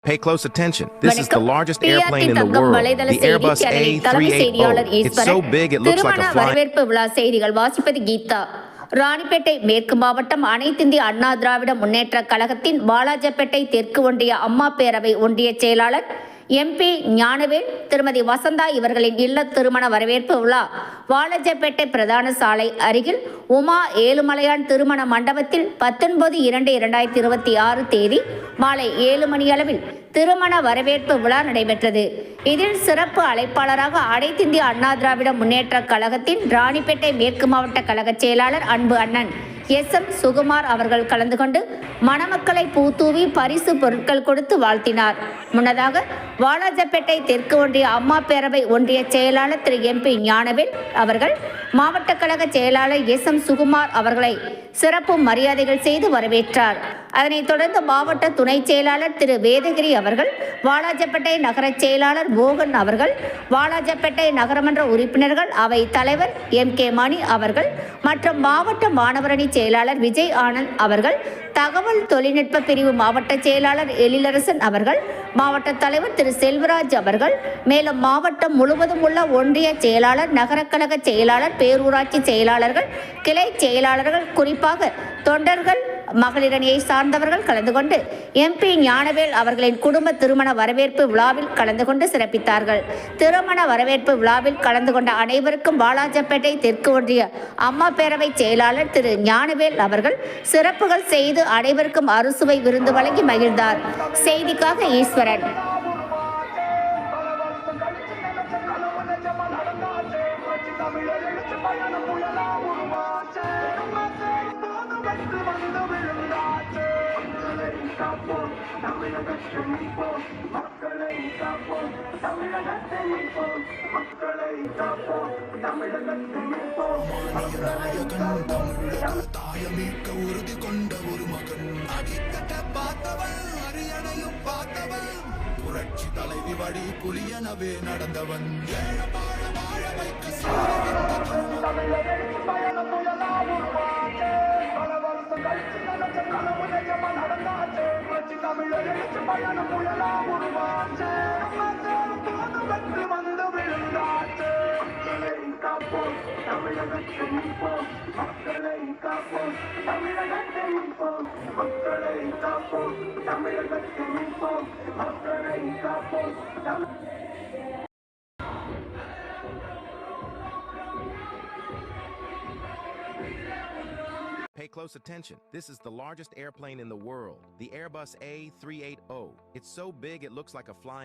Pay close attention. This is the வணக்கம். largest PRT airplane in the Thangam world, வலைதள the செய்தி Airbus சேனலின் தலைமை செய்தியாளர் A380. It's so Eswaran. big it looks like திருமண a flying... வரவேற்பு விழா செய்திகள் வாசிப்பது கீதா. ராணிப்பேட்டை மேற்கு மாவட்டம் அனைத்திந்திய அண்ணா திராவிட முன்னேற்ற கழகத்தின் வாலாஜப்பேட்டை தெற்கு ஒன்றிய அம்மா பேரவை ஒன்றிய செயலாளர் MP ஞானவேல் திருமதி வசந்தா இவர்களின் இல்ல திருமண வரவேற்பு விழா வாலாஜப்பேட்டை பிரதான சாலை அருகில் உமா ஏழுமலையான் திருமண மண்டபத்தில் 19/2/2026 தேதி மாலை 7 மணியளவில் திருமண வரவேற்பு விழா நடைபெற்றது. இதில் சிறப்பு அழைப்பாளராக அனைத்திந்திய அண்ணா திராவிட முன்னேற்ற கழகத்தின் ராணிப்பேட்டை மேற்கு மாவட்ட கழக செயலாளர் அன்பு அண்ணன் SM சுகுமார் அவர்கள் கலந்து கொண்டு மணமக்களை பூத்தூவி பரிசு பொருட்கள் கொடுத்து வாழ்த்தினார். முன்னதாக வாலாஜப்பேட்டை தெற்கு ஒன்றிய அம்மா பேரவை ஒன்றிய செயலாளர் திரு MP ஞானவேல் அவர்கள் மாவட்ட கழக செயலாளர் SM சுகுமார் அவர்களை சிறப்பு மரியாதைகள் செய்து வரவேற்றார். அதனைத் தொடர்ந்து மாவட்ட துணை செயலாளர் திரு வேதகிரி அவர்கள், வாலாஜப்பேட்டை நகர செயலாளர் மோகன் அவர்கள், வாலாஜப்பேட்டை நகரமன்ற உறுப்பினர்கள், அவை தலைவர் MK மணி அவர்கள் மற்றும் மாவட்ட மாணவரணி செயலாளர் விஜய் ஆனந்த் அவர்கள், தகவல் தொழில்நுட்ப பிரிவு மாவட்ட செயலாளர் எழிலரசன் அவர்கள், மாவட்ட தலைவர் திரு செல்வராஜ் அவர்கள், மேலும் மாவட்டம் முழுவதும் உள்ள ஒன்றிய செயலாளர், நகரக்கழக செயலாளர், பேரூராட்சி செயலாளர்கள், கிளை செயலாளர்கள், குறிப்பாக தொண்டர்கள், மகளிரணியை சார்ந்தவர்கள் கலந்து கொண்டு MP ஞானவேல் அவர்களின் குடும்ப திருமண வரவேற்பு விழாவில் கலந்து கொண்டு சிறப்பித்தார்கள். திருமண வரவேற்பு விழாவில் கலந்து கொண்ட அனைவருக்கும் வாலாஜப்பேட்டை தெற்கு ஒன்றிய அம்மா பேரவை செயலாளர் திரு ஞானவேல் அவர்கள் சிறப்புகள் செய்து அனைவருக்கும் அறுசுவை விருந்து வழங்கி மகிழ்ந்தார். செய்திக்காக ஈஸ்வரன். தாயமீட்க உறுதி கொண்ட ஒரு மகன், அடித்தட்ட பார்த்தவன், அரியணையும் பார்த்தவன், புரட்சி தலைவி வழி புலியனவே நடந்தவன், வாழ வைக்க Pay close attention. This is the largest airplane in the world, the Airbus A380. It's so big it looks like a flying...